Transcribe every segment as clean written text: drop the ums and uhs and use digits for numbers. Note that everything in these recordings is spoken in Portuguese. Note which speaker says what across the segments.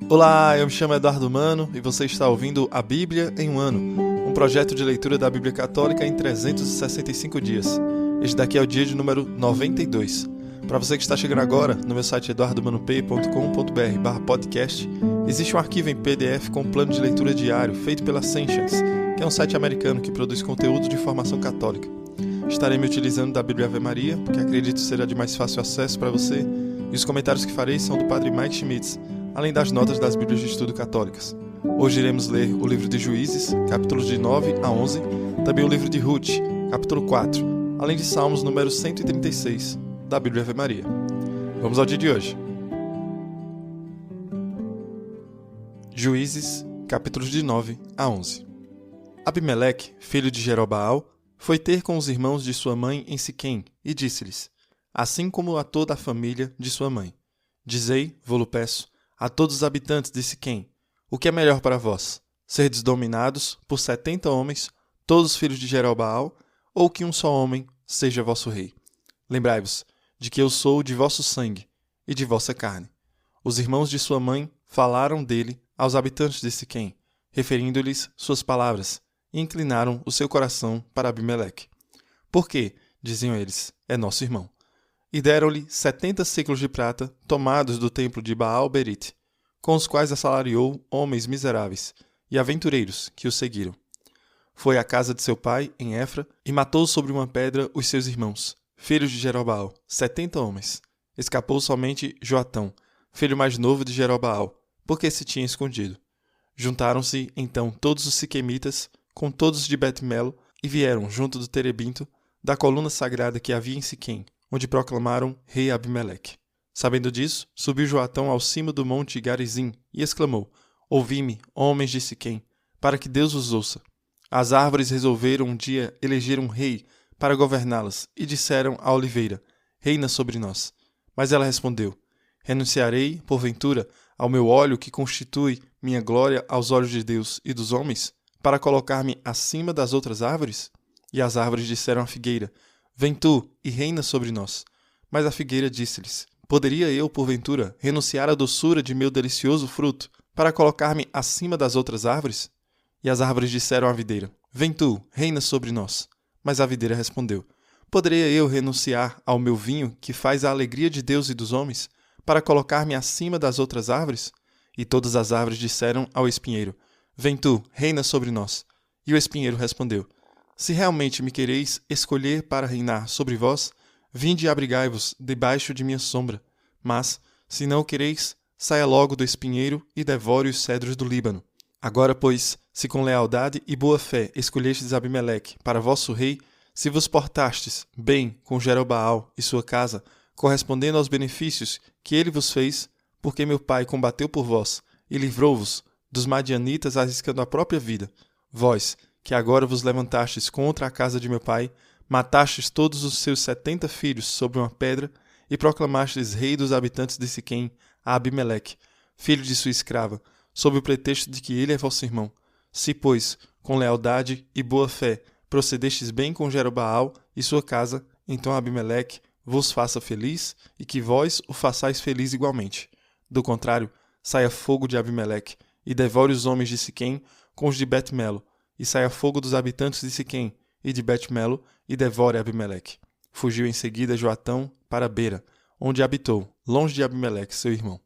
Speaker 1: Olá, eu me chamo Eduardo Mano e você está ouvindo A Bíblia em um Ano, um projeto de leitura da Bíblia Católica em 365 dias. Este daqui é o dia de número 92. Para você que está chegando agora, no meu site eduardomanopay.com.br/podcast, existe um arquivo em PDF com um plano de leitura diário feito pela Sentience, que é um site americano que produz conteúdo de formação católica. Estarei me utilizando da Bíblia Ave Maria, porque acredito será de mais fácil acesso para você, e os comentários que farei são do Padre Mike Schmitz, além das notas das Bíblias de Estudo Católicas. Hoje iremos ler o livro de Juízes, capítulos de 9 a 11, também o livro de Ruth, capítulo 4, além de Salmos número 136, da Bíblia Ave Maria. Vamos ao dia de hoje. Juízes, capítulos de 9 a 11. Abimeleque, filho de Jerobaal, foi ter com os irmãos de sua mãe em Siquém e disse-lhes, assim como a toda a família de sua mãe: Dizei, vô-lo peço, a todos os habitantes de Siquém, o que é melhor para vós, serdes dominados por 70 homens, todos filhos de Jerobaal, ou que um só homem seja vosso rei? Lembrai-vos de que eu sou de vosso sangue e de vossa carne. Os irmãos de sua mãe falaram dele aos habitantes de Siquém, referindo-lhes suas palavras, e inclinaram o seu coração para Abimeleque. Porque, diziam eles, é nosso irmão. E deram-lhe 70 ciclos de prata, tomados do templo de Baal-Berite, com os quais assalariou homens miseráveis e aventureiros que o seguiram. Foi à casa de seu pai, em Efra, e matou sobre uma pedra os seus irmãos, filhos de Jerobaal, 70 homens. Escapou somente Joatão, filho mais novo de Jerobaal, porque se tinha escondido. Juntaram-se, então, todos os siquemitas, com todos os de Bet-Melo, e vieram junto do terebinto, da coluna sagrada que havia em Siquém, onde proclamaram rei Abimeleque. Sabendo disso, subiu Joatão ao cimo do monte Garizim e exclamou: Ouvi-me, homens de Siquém, para que Deus os ouça. As árvores resolveram um dia eleger um rei para governá-las e disseram à oliveira: Reina sobre nós. Mas ela respondeu: Renunciarei, porventura, ao meu óleo que constitui minha glória aos olhos de Deus e dos homens, para colocar-me acima das outras árvores? E as árvores disseram à figueira: Vem tu e reina sobre nós. Mas a figueira disse-lhes: Poderia eu, porventura, renunciar à doçura de meu delicioso fruto, para colocar-me acima das outras árvores? E as árvores disseram à videira: Vem tu, reina sobre nós. Mas a videira respondeu: Poderia eu renunciar ao meu vinho, que faz a alegria de Deus e dos homens, para colocar-me acima das outras árvores? E todas as árvores disseram ao espinheiro: Vem tu, reina sobre nós. E o espinheiro respondeu: Se realmente me quereis escolher para reinar sobre vós, vinde e abrigai-vos debaixo de minha sombra. Mas, se não o quereis, saia logo do espinheiro e devore os cedros do Líbano. Agora, pois, se com lealdade e boa fé escolhestes Abimeleque para vosso rei, se vos portastes bem com Jerobaal e sua casa, correspondendo aos benefícios que ele vos fez, porque meu pai combateu por vós e livrou-vos dos madianitas arriscando a própria vida, vós, que agora vos levantastes contra a casa de meu pai, matastes todos os seus 70 filhos sobre uma pedra e proclamastes rei dos habitantes de Siquém a Abimeleque, filho de sua escrava, sob o pretexto de que ele é vosso irmão. Se, pois, com lealdade e boa fé procedestes bem com Jerobaal e sua casa, então Abimeleque vos faça feliz e que vós o façais feliz igualmente. Do contrário, saia fogo de Abimeleque e devore os homens de Siquém com os de Bet-Melo, e saia fogo dos habitantes de Siquém e de Bet-Melo, e devore Abimeleque. Fugiu em seguida Joatão para Bera, onde habitou, longe de Abimeleque, seu irmão.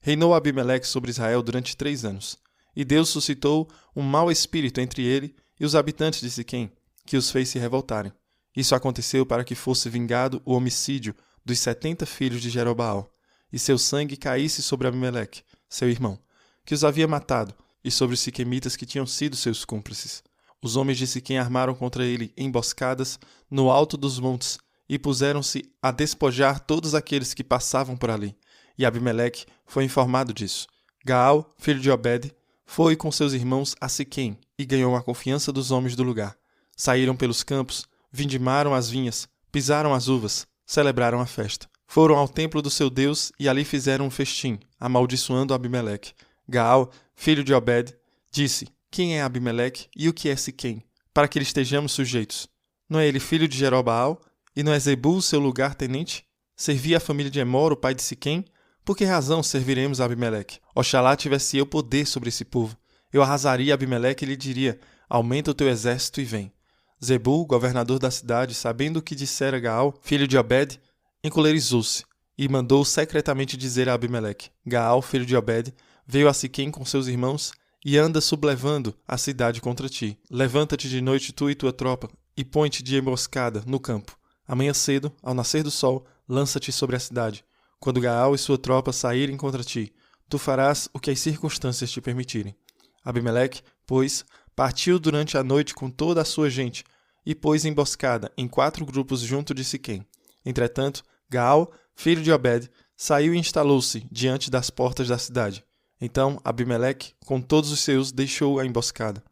Speaker 1: Reinou Abimeleque sobre Israel durante 3 anos, e Deus suscitou um mau espírito entre ele e os habitantes de Siquém, que os fez se revoltarem. Isso aconteceu para que fosse vingado o homicídio dos 70 filhos de Jerobaal, e seu sangue caísse sobre Abimeleque, seu irmão, que os havia matado, e sobre os siquemitas que tinham sido seus cúmplices. Os homens de Siquém armaram contra ele emboscadas no alto dos montes e puseram-se a despojar todos aqueles que passavam por ali. E Abimeleque foi informado disso. Gaal, filho de Obed, foi com seus irmãos a Siquém e ganhou a confiança dos homens do lugar. Saíram pelos campos, vindimaram as vinhas, pisaram as uvas, celebraram a festa. Foram ao templo do seu Deus e ali fizeram um festim, amaldiçoando Abimeleque. Gaal, filho de Obed, disse: Quem é Abimeleque e o que é Siquém, para que lhe estejamos sujeitos? Não é ele filho de Jerobaal? E não é Zebul seu lugar-tenente? Servia a família de Emor, o pai de Siquém? Por que razão serviremos a Abimeleque? Oxalá tivesse eu poder sobre esse povo. Eu arrasaria Abimeleque e lhe diria: aumenta o teu exército e vem. Zebul, governador da cidade, sabendo o que dissera Gaal, filho de Obed, encolerizou-se e mandou secretamente dizer a Abimeleque: Gaal, filho de Obed, veio a Siquém com seus irmãos e anda sublevando a cidade contra ti. Levanta-te de noite tu e tua tropa e põe-te de emboscada no campo. Amanhã cedo, ao nascer do sol, lança-te sobre a cidade. Quando Gaal e sua tropa saírem contra ti, tu farás o que as circunstâncias te permitirem. Abimeleque, pois, partiu durante a noite com toda a sua gente e pôs emboscada em 4 grupos junto de Siquém. Entretanto, Gaal, filho de Obed, saiu e instalou-se diante das portas da cidade. Então Abimeleque, com todos os seus, deixou a emboscada.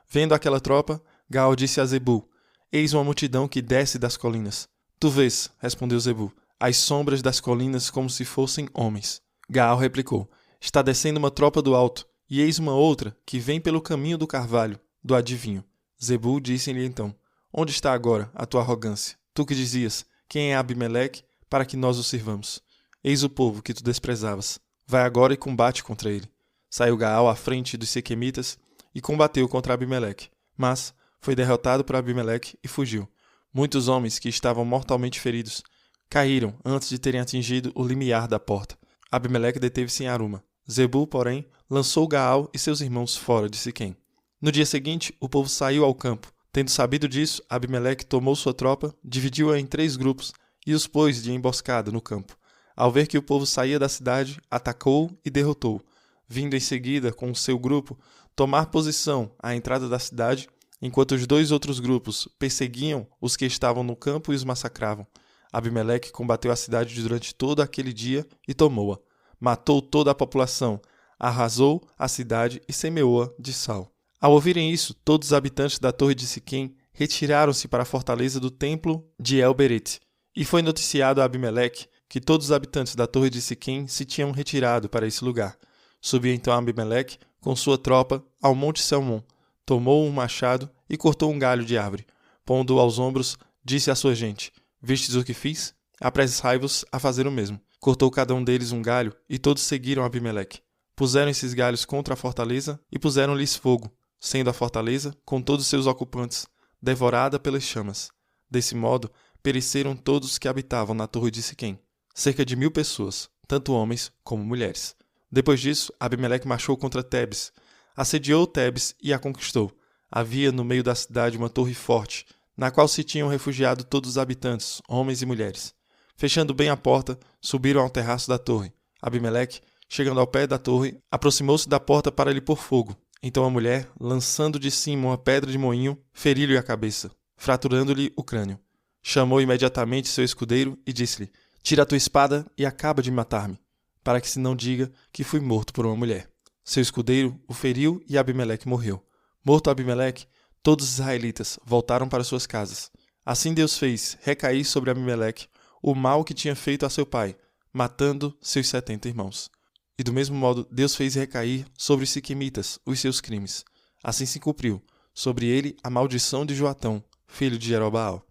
Speaker 1: Vendo aquela tropa, Gaal disse a Zebul: eis uma multidão que desce das colinas. Tu vês, respondeu Zebul, as sombras das colinas como se fossem homens. Gaal replicou: está descendo uma tropa do alto, e eis uma outra que vem pelo caminho do carvalho, do adivinho. Zebul disse-lhe então: onde está agora a tua arrogância? Tu que dizias: quem é Abimeleque, para que nós o sirvamos? Eis o povo que tu desprezavas. Vai agora e combate contra ele. Saiu Gaal à frente dos sequemitas e combateu contra Abimeleque, mas foi derrotado por Abimeleque e fugiu. Muitos homens que estavam mortalmente feridos caíram antes de terem atingido o limiar da porta. Abimeleque deteve-se em Aruma. Zebul, porém, lançou Gaal e seus irmãos fora de Siquém. No dia seguinte, o povo saiu ao campo. Tendo sabido disso, Abimeleque tomou sua tropa, dividiu-a em 3 grupos e os pôs de emboscada no campo. Ao ver que o povo saía da cidade, atacou e derrotou, vindo em seguida com o seu grupo tomar posição à entrada da cidade, enquanto os 2 outros grupos perseguiam os que estavam no campo e os massacravam. Abimeleque combateu a cidade durante todo aquele dia e tomou-a. Matou toda a população, arrasou a cidade e semeou-a de sal. Ao ouvirem isso, todos os habitantes da torre de Siquém retiraram-se para a fortaleza do templo de El-Berete. E foi noticiado a Abimeleque que todos os habitantes da torre de Siquém se tinham retirado para esse lugar. Subiu então Abimeleque com sua tropa ao monte Selmon, tomou um machado e cortou um galho de árvore. Pondo-o aos ombros, disse à sua gente: vistes o que fiz? Apressai-vos a fazer o mesmo. Cortou cada um deles um galho e todos seguiram Abimeleque. Puseram esses galhos contra a fortaleza e puseram-lhes fogo, sendo a fortaleza, com todos os seus ocupantes, devorada pelas chamas. Desse modo, pereceram todos os que habitavam na torre de Siquém, cerca de 1000 pessoas, tanto homens como mulheres. Depois disso, Abimeleque marchou contra Tebes, assediou Tebes e a conquistou. Havia no meio da cidade uma torre forte, na qual se tinham refugiado todos os habitantes, homens e mulheres. Fechando bem a porta, subiram ao terraço da torre. Abimeleque, chegando ao pé da torre, aproximou-se da porta para lhe pôr fogo. Então a mulher, lançando de cima uma pedra de moinho, feriu-lhe a cabeça, fraturando-lhe o crânio. Chamou imediatamente seu escudeiro e disse-lhe: tira a tua espada e acaba de matar-me, para que se não diga que fui morto por uma mulher. Seu escudeiro o feriu e Abimeleque morreu. Morto Abimeleque, todos os israelitas voltaram para suas casas. Assim Deus fez recair sobre Abimeleque o mal que tinha feito a seu pai, matando seus 70 irmãos. E do mesmo modo Deus fez recair sobre os siquemitas os seus crimes. Assim se cumpriu sobre ele a maldição de Joatão, filho de Jerobaal.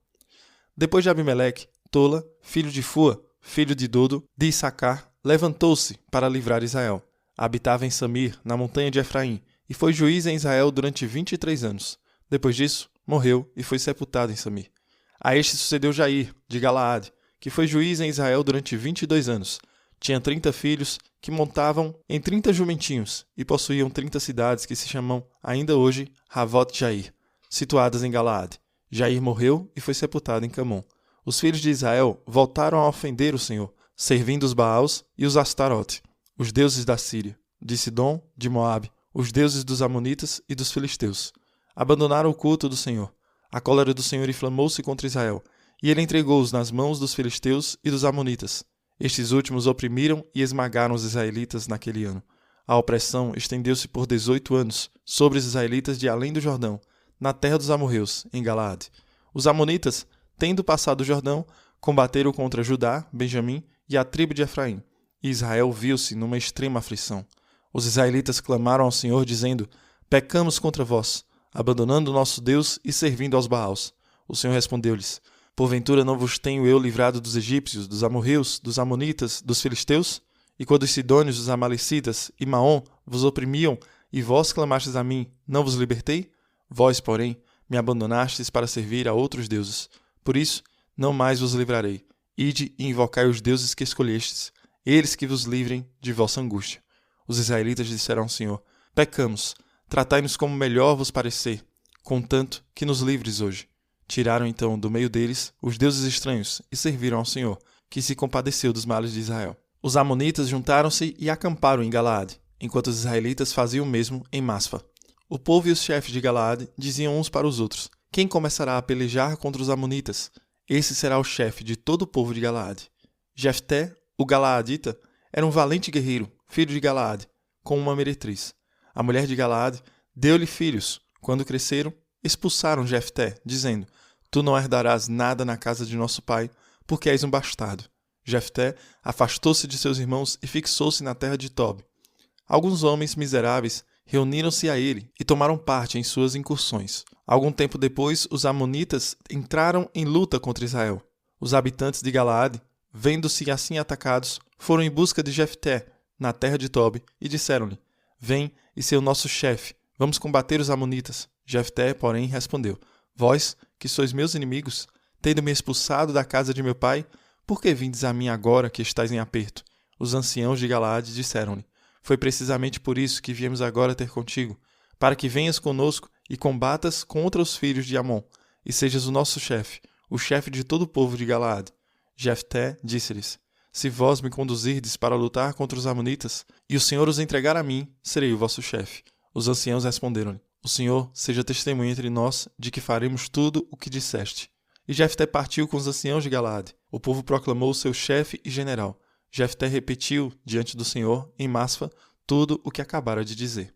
Speaker 1: Depois de Abimeleque, Tola, filho de Fua, filho de Dodo, de Issacar, levantou-se para livrar Israel. Habitava em Samir, na montanha de Efraim, e foi juiz em Israel durante 23 anos. Depois disso, morreu e foi sepultado em Samir. A este sucedeu Jair, de Galaade, que foi juiz em Israel durante 22 anos. Tinha 30 filhos, que montavam em 30 jumentinhos, e possuíam 30 cidades que se chamam ainda hoje Havot-Jair, situadas em Galaade. Jair morreu e foi sepultado em Camon. Os filhos de Israel voltaram a ofender o Senhor, servindo os Baals e os Astarote, os deuses da Síria, de Sidom, de Moabe, os deuses dos Amonitas e dos Filisteus. Abandonaram o culto do Senhor. A cólera do Senhor inflamou-se contra Israel, e ele entregou-os nas mãos dos Filisteus e dos Amonitas. Estes últimos oprimiram e esmagaram os israelitas naquele ano. A opressão estendeu-se por 18 anos sobre os israelitas de além do Jordão, na terra dos amorreus, em Galaade. Os amonitas, tendo passado o Jordão, combateram contra Judá, Benjamim e a tribo de Efraim, e Israel viu-se numa extrema aflição. Os israelitas clamaram ao Senhor, dizendo: pecamos contra vós, abandonando o nosso Deus e servindo aos Baals. O Senhor respondeu-lhes: porventura não vos tenho eu livrado dos egípcios, dos amorreus, dos amonitas, dos filisteus? E quando os sidônios, os amalecitas e Maom vos oprimiam, e vós clamastes a mim, não vos libertei? Vós, porém, me abandonastes para servir a outros deuses. Por isso, não mais vos livrarei. Ide e invocai os deuses que escolhestes, eles que vos livrem de vossa angústia. Os israelitas disseram ao Senhor: pecamos, tratai-nos como melhor vos parecer, contanto que nos livres hoje. Tiraram então do meio deles os deuses estranhos e serviram ao Senhor, que se compadeceu dos males de Israel. Os amonitas juntaram-se e acamparam em Galaade, enquanto os israelitas faziam o mesmo em Masfa. O povo e os chefes de Galaade diziam uns para os outros: quem começará a pelejar contra os amonitas? Esse será o chefe de todo o povo de Galaade. Jefté, o galaadita, era um valente guerreiro, filho de Galaade, com uma meretriz. A mulher de Galaade deu-lhe filhos. Quando cresceram, expulsaram Jefté, dizendo: tu não herdarás nada na casa de nosso pai, porque és um bastardo. Jefté afastou-se de seus irmãos e fixou-se na terra de Tob. Alguns homens miseráveis reuniram-se a ele e tomaram parte em suas incursões. Algum tempo depois, os amonitas entraram em luta contra Israel. Os habitantes de Galaade, vendo-se assim atacados, foram em busca de Jefté, na terra de Tob, e disseram-lhe: vem e ser o nosso chefe, vamos combater os amonitas. Jefté, porém, respondeu: vós, que sois meus inimigos, tendo-me expulsado da casa de meu pai, por que vindes a mim agora que estáis em aperto? Os anciãos de Galaade disseram-lhe: foi precisamente por isso que viemos agora ter contigo, para que venhas conosco e combatas contra os filhos de Amon, e sejas o nosso chefe, o chefe de todo o povo de Galaade. Jefté disse-lhes: se vós me conduzirdes para lutar contra os amonitas, e o Senhor os entregar a mim, serei o vosso chefe. Os anciãos responderam-lhe: o Senhor seja testemunha entre nós de que faremos tudo o que disseste. E Jefté partiu com os anciãos de Galaade. O povo proclamou o seu chefe e general. Jefté repetiu diante do Senhor, em Masfa, tudo o que acabara de dizer.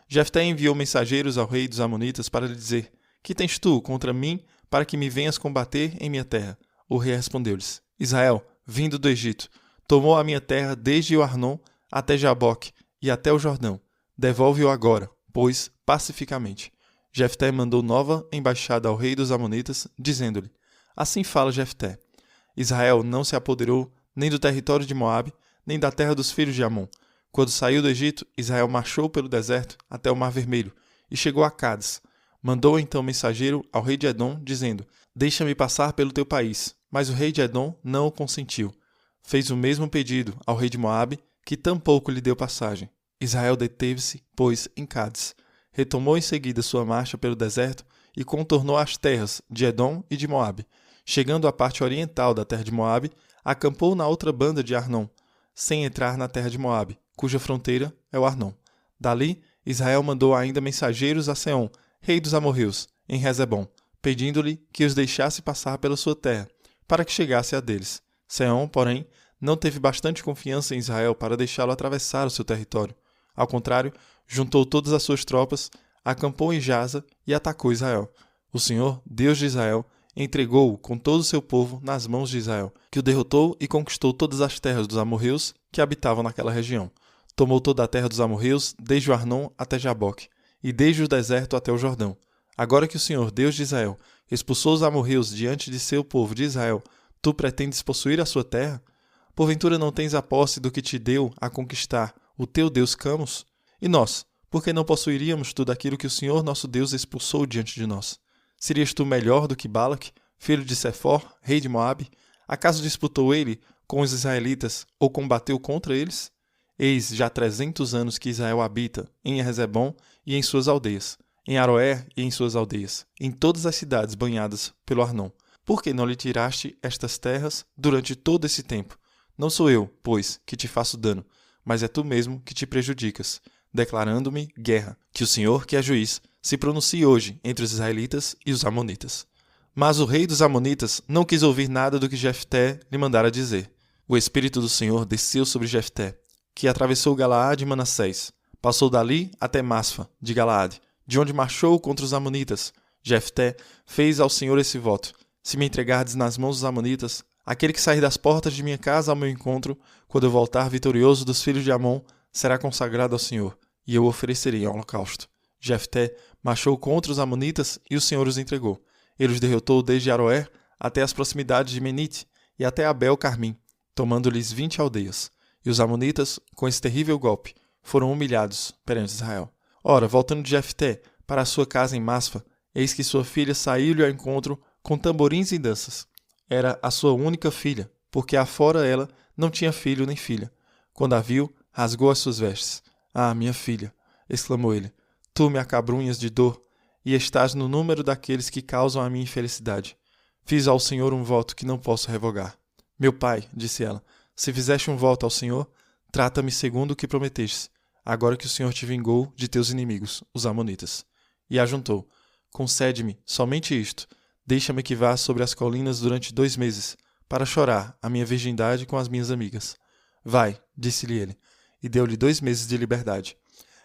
Speaker 1: Jefté enviou mensageiros ao rei dos amonitas para lhe dizer: que tens tu contra mim para que me venhas combater em minha terra? O rei respondeu-lhes: Israel, vindo do Egito, tomou a minha terra desde o Arnon até Jaboque e até o Jordão. Devolve-o agora, pois, pacificamente. Jefté mandou nova embaixada ao rei dos amonitas, dizendo-lhe: assim fala Jefté: Israel não se apoderou nem do território de Moabe, nem da terra dos filhos de Amon. Quando saiu do Egito, Israel marchou pelo deserto até o Mar Vermelho e chegou a Cádiz. Mandou então mensageiro ao rei de Edom, dizendo: deixa-me passar pelo teu país. Mas o rei de Edom não o consentiu. Fez o mesmo pedido ao rei de Moabe, que tampouco lhe deu passagem. Israel deteve-se, pois, em Cádiz. Retomou em seguida sua marcha pelo deserto e contornou as terras de Edom e de Moabe. Chegando à parte oriental da terra de Moabe, acampou na outra banda de Arnon, sem entrar na terra de Moabe, cuja fronteira é o Arnon. Dali, Israel mandou ainda mensageiros a Seom, rei dos amorreus, em Rezebom, pedindo-lhe que os deixasse passar pela sua terra, para que chegasse a deles. Seom, porém, não teve bastante confiança em Israel para deixá-lo atravessar o seu território. Ao contrário, juntou todas as suas tropas, acampou em Jaza e atacou Israel. O Senhor, Deus de Israel, entregou-o com todo o seu povo nas mãos de Israel, que o derrotou e conquistou todas as terras dos amorreus que habitavam naquela região. Tomou toda a terra dos amorreus, desde o Arnon até Jaboque, e desde o deserto até o Jordão. Agora que o Senhor, Deus de Israel, expulsou os amorreus diante de seu povo de Israel, tu pretendes possuir a sua terra? Porventura não tens a posse do que te deu a conquistar o teu Deus Camos? E nós, por que não possuiríamos tudo aquilo que o Senhor nosso Deus expulsou diante de nós? Serias tu melhor do que Balaque, filho de Sefor, rei de Moabe? Acaso disputou ele com os israelitas ou combateu contra eles? Eis já 300 anos que Israel habita em Rezebom e em suas aldeias, em Aroer e em suas aldeias, em todas as cidades banhadas pelo Arnon. Por que não lhe tiraste estas terras durante todo esse tempo? Não sou eu, pois, que te faço dano, mas é tu mesmo que te prejudicas, declarando-me guerra. Que o Senhor, que é juiz, se pronuncie hoje entre os israelitas e os amonitas. Mas o rei dos amonitas não quis ouvir nada do que Jefté lhe mandara dizer. O espírito do Senhor desceu sobre Jefté, que atravessou Galaade e Manassés. Passou dali até Masfa, de Galaade, de onde marchou contra os amonitas. Jefté fez ao Senhor esse voto: se me entregardes nas mãos dos amonitas, aquele que sair das portas de minha casa ao meu encontro, quando eu voltar vitorioso dos filhos de Amon, será consagrado ao Senhor, e eu o oferecerei em holocausto. Jefté marchou contra os amonitas e o Senhor os entregou. Ele os derrotou desde Aroer até as proximidades de Menite e até Abel-Carmim, tomando-lhes 20 aldeias. E os amonitas, com esse terrível golpe, foram humilhados perante Israel. Ora, voltando de Jefté para a sua casa em Masfa, eis que sua filha saiu-lhe ao encontro com tamborins e danças. Era a sua única filha, porque afora ela não tinha filho nem filha. Quando a viu, rasgou as suas vestes. Ah, minha filha, exclamou ele, tu me acabrunhas de dor, e estás no número daqueles que causam a minha infelicidade. Fiz ao Senhor um voto que não posso revogar. Meu pai, disse ela, se fizeste um voto ao Senhor, trata-me segundo o que prometestes, agora que o Senhor te vingou de teus inimigos, os amonitas. E ajuntou, concede-me somente isto, deixa-me que vá sobre as colinas durante 2 meses, para chorar a minha virgindade com as minhas amigas. Vai, disse-lhe ele, e deu-lhe 2 meses de liberdade.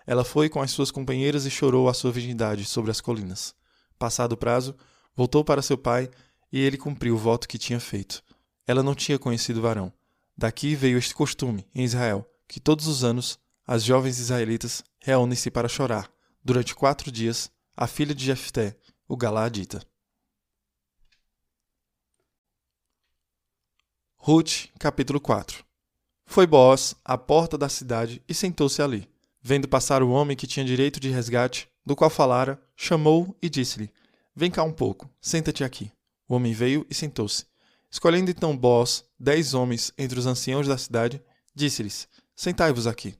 Speaker 1: Ela foi com as suas companheiras e chorou a sua virgindade sobre as colinas. Passado o prazo, voltou para seu pai, e ele cumpriu o voto que tinha feito. Ela não tinha conhecido varão. Daqui veio este costume, em Israel, que todos os anos as jovens israelitas reúnem-se para chorar, durante 4 dias, a filha de Jefté, o Galaadita. Ruth, capítulo 4. Foi Boaz à porta da cidade e sentou-se ali. Vendo passar o homem que tinha direito de resgate, do qual falara, chamou-o e disse-lhe, vem cá um pouco, senta-te aqui. O homem veio e sentou-se. Escolhendo então Boaz 10 homens entre os anciãos da cidade, disse-lhes, sentai-vos aqui.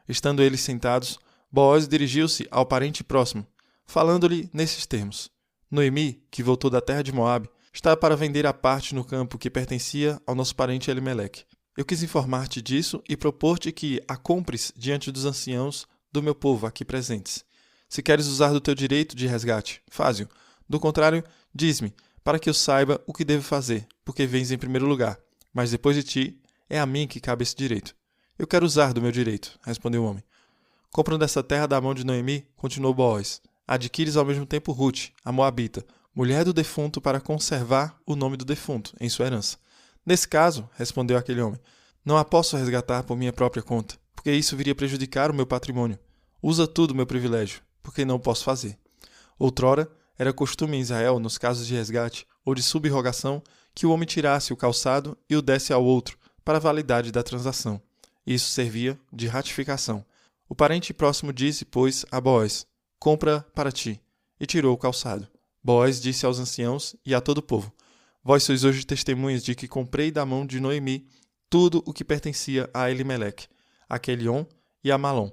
Speaker 1: Estando eles sentados, Boaz dirigiu-se ao parente próximo, falando-lhe nesses termos. Noemi, que voltou da terra de Moabe, está para vender a parte no campo que pertencia ao nosso parente Elimeleque. Eu quis informar-te disso e propor-te que a compres diante dos anciãos do meu povo aqui presentes. Se queres usar do teu direito de resgate, faze-o. Do contrário, diz-me, para que eu saiba o que devo fazer, porque vens em primeiro lugar. Mas depois de ti, é a mim que cabe esse direito. Eu quero usar do meu direito, respondeu o homem. Compram dessa terra da mão de Noemi, continuou Boaz. Adquires ao mesmo tempo Ruth, a Moabita, mulher do defunto, para conservar o nome do defunto em sua herança. Nesse caso, respondeu aquele homem, não a posso resgatar por minha própria conta, porque isso viria prejudicar o meu patrimônio. Usa tudo o meu privilégio, porque não posso fazer. Outrora, era costume em Israel, nos casos de resgate ou de subrogação, que o homem tirasse o calçado e o desse ao outro, para a validade da transação. Isso servia de ratificação. O parente próximo disse, pois, a Boaz, compra para ti, e tirou o calçado. Boaz disse aos anciãos e a todo o povo, vós sois hoje testemunhas de que comprei da mão de Noemi tudo o que pertencia a Elimeleque, a Quelion e a Malom.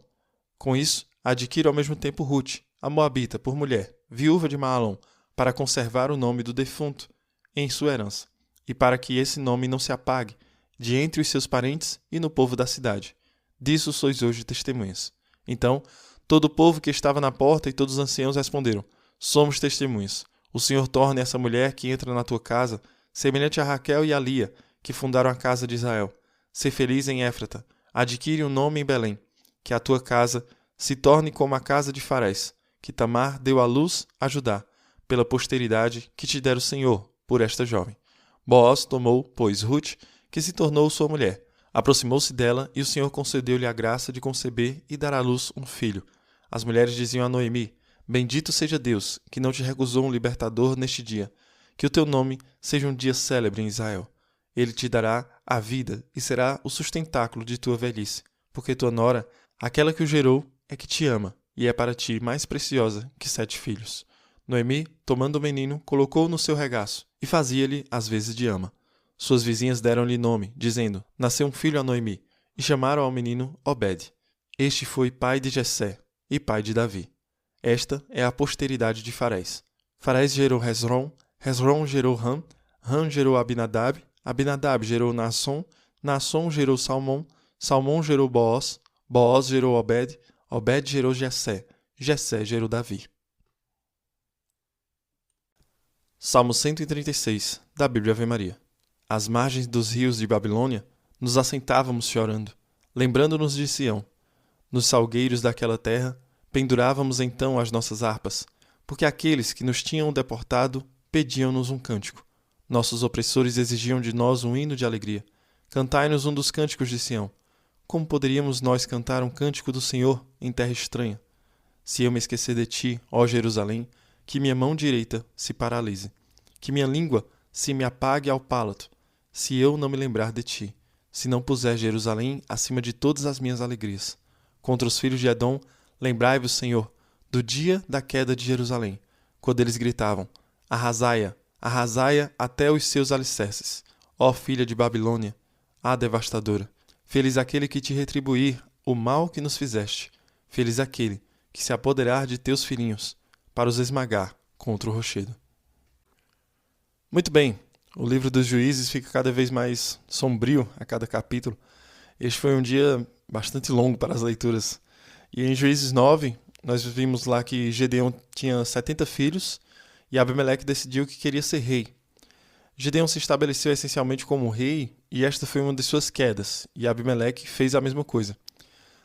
Speaker 1: Com isso, adquiro ao mesmo tempo Ruth, a Moabita, por mulher, viúva de Maalom, para conservar o nome do defunto em sua herança, e para que esse nome não se apague de entre os seus parentes e no povo da cidade. Disso sois hoje testemunhas. Então, todo o povo que estava na porta e todos os anciãos responderam, somos testemunhas. O Senhor torne essa mulher que entra na tua casa, semelhante a Raquel e a Lia, que fundaram a casa de Israel. Sê feliz em Éfrata, adquire um nome em Belém, que a tua casa se torne como a casa de Farés, que Tamar deu à luz a Judá, pela posteridade que te dera o Senhor por esta jovem. Boaz tomou, pois, Ruth, que se tornou sua mulher, aproximou-se dela e o Senhor concedeu-lhe a graça de conceber e dar à luz um filho. As mulheres diziam a Noemi, bendito seja Deus, que não te recusou um libertador neste dia. Que o teu nome seja um dia célebre em Israel. Ele te dará a vida e será o sustentáculo de tua velhice, porque tua nora, aquela que o gerou, é que te ama, e é para ti mais preciosa que 7 filhos. Noemi, tomando o menino, colocou-o no seu regaço, e fazia-lhe as vezes de ama. Suas vizinhas deram-lhe nome, dizendo, nasceu um filho a Noemi, e chamaram ao menino Obed. Este foi pai de Jessé, e pai de Davi. Esta é a posteridade de Farés. Farés gerou Hezron, Hezron gerou Ram, Ram gerou Abinadab, Abinadab gerou Naasson, Naasson gerou Salmão, Salmão gerou Boaz, Boaz gerou Obed, Obed gerou Jessé, Jessé gerou Davi. Salmo 136, da Bíblia Ave Maria. Às margens dos rios de Babilônia, nos assentávamos chorando, lembrando-nos de Sião. Nos salgueiros daquela terra, pendurávamos então as nossas harpas, porque aqueles que nos tinham deportado pediam-nos um cântico. Nossos opressores exigiam de nós um hino de alegria. Cantai-nos um dos cânticos de Sião. Como poderíamos nós cantar um cântico do Senhor em terra estranha? Se eu me esquecer de ti, ó Jerusalém, que minha mão direita se paralise, que minha língua se me apague ao palato, se eu não me lembrar de ti, se não puser Jerusalém acima de todas as minhas alegrias. Contra os filhos de Edom, lembrai-vos, Senhor, do dia da queda de Jerusalém, quando eles gritavam: arrasai-a, arrasai-a até os seus alicerces. Ó filha de Babilônia, a devastadora, feliz aquele que te retribuir o mal que nos fizeste. Feliz aquele que se apoderar de teus filhinhos, para os esmagar contra o rochedo. Muito bem, o livro dos Juízes fica cada vez mais sombrio a cada capítulo. Este foi um dia bastante longo para as leituras. E em Juízes 9, nós vimos lá que Gedeão tinha 70 filhos e Abimeleque decidiu que queria ser rei. Gedeão se estabeleceu essencialmente como rei e esta foi uma de suas quedas, e Abimeleque fez a mesma coisa.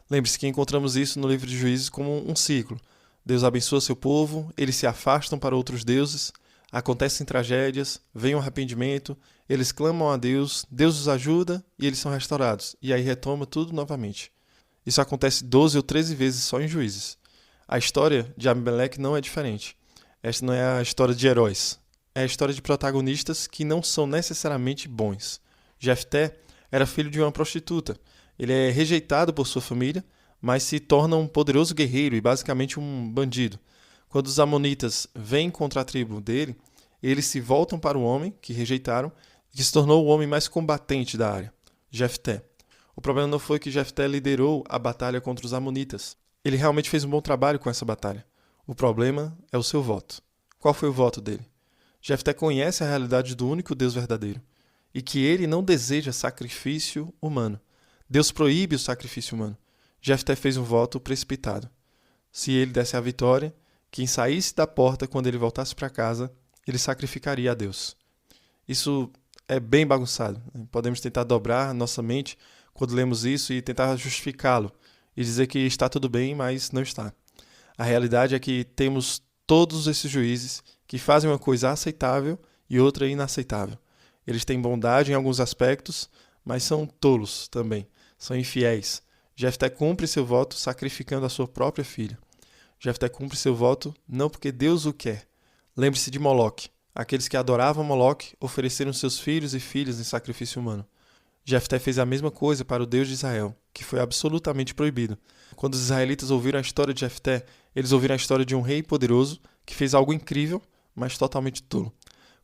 Speaker 1: Lembre-se que encontramos isso no livro de Juízes como um ciclo. Deus abençoa seu povo, eles se afastam para outros deuses, acontecem tragédias, vem um arrependimento, eles clamam a Deus, Deus os ajuda e eles são restaurados. E aí retoma tudo novamente. Isso acontece 12 ou 13 vezes só em Juízes. A história de Abimeleque não é diferente. Esta não é a história de heróis. É a história de protagonistas que não são necessariamente bons. Jefté era filho de uma prostituta. Ele é rejeitado por sua família, mas se torna um poderoso guerreiro e basicamente um bandido. Quando os amonitas vêm contra a tribo dele, eles se voltam para o homem que rejeitaram e que se tornou o homem mais combatente da área, Jefté. O problema não foi que Jefté liderou a batalha contra os amonitas. Ele realmente fez um bom trabalho com essa batalha. O problema é o seu voto. Qual foi o voto dele? Jefté conhece a realidade do único Deus verdadeiro e que ele não deseja sacrifício humano. Deus proíbe o sacrifício humano. Jefté fez um voto precipitado. Se ele desse a vitória, quem saísse da porta quando ele voltasse para casa, ele sacrificaria a Deus. Isso é bem bagunçado. Podemos tentar dobrar nossa mente quando lemos isso e tentar justificá-lo e dizer que está tudo bem, mas não está. A realidade é que temos todos esses juízes que fazem uma coisa aceitável e outra inaceitável. Eles têm bondade em alguns aspectos, mas são tolos também, são infiéis. Jefté cumpre seu voto sacrificando a sua própria filha. Jefté cumpre seu voto não porque Deus o quer. Lembre-se de Moloque. Aqueles que adoravam Moloque ofereceram seus filhos e filhas em sacrifício humano. Jefté fez a mesma coisa para o Deus de Israel, que foi absolutamente proibido. Quando os israelitas ouviram a história de Jefté, eles ouviram a história de um rei poderoso que fez algo incrível, mas totalmente tolo.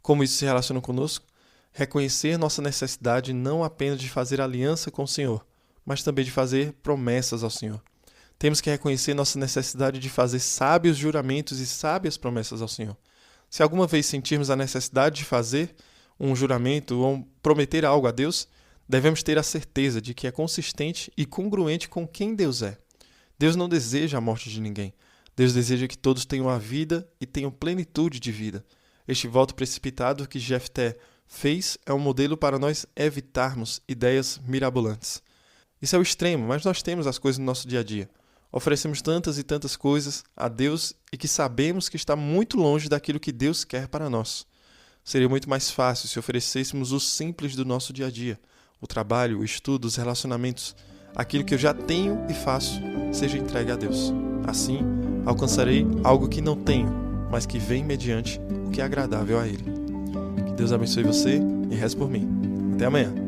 Speaker 1: Como isso se relaciona conosco? Reconhecer nossa necessidade não apenas de fazer aliança com o Senhor, mas também de fazer promessas ao Senhor. Temos que reconhecer nossa necessidade de fazer sábios juramentos e sábias promessas ao Senhor. Se alguma vez sentirmos a necessidade de fazer um juramento ou prometer algo a Deus, devemos ter a certeza de que é consistente e congruente com quem Deus é. Deus não deseja a morte de ninguém. Deus deseja que todos tenham a vida e tenham plenitude de vida. Este voto precipitado que Jefté fez é um modelo para nós evitarmos ideias mirabolantes. Isso é o extremo, mas nós temos as coisas no nosso dia a dia. Oferecemos tantas e tantas coisas a Deus e que sabemos que está muito longe daquilo que Deus quer para nós. Seria muito mais fácil se oferecêssemos o simples do nosso dia a dia. O trabalho, o estudo, os relacionamentos, aquilo que eu já tenho e faço, seja entregue a Deus. Assim, alcançarei algo que não tenho, mas que vem mediante o que é agradável a Ele. Que Deus abençoe você e reze por mim. Até amanhã.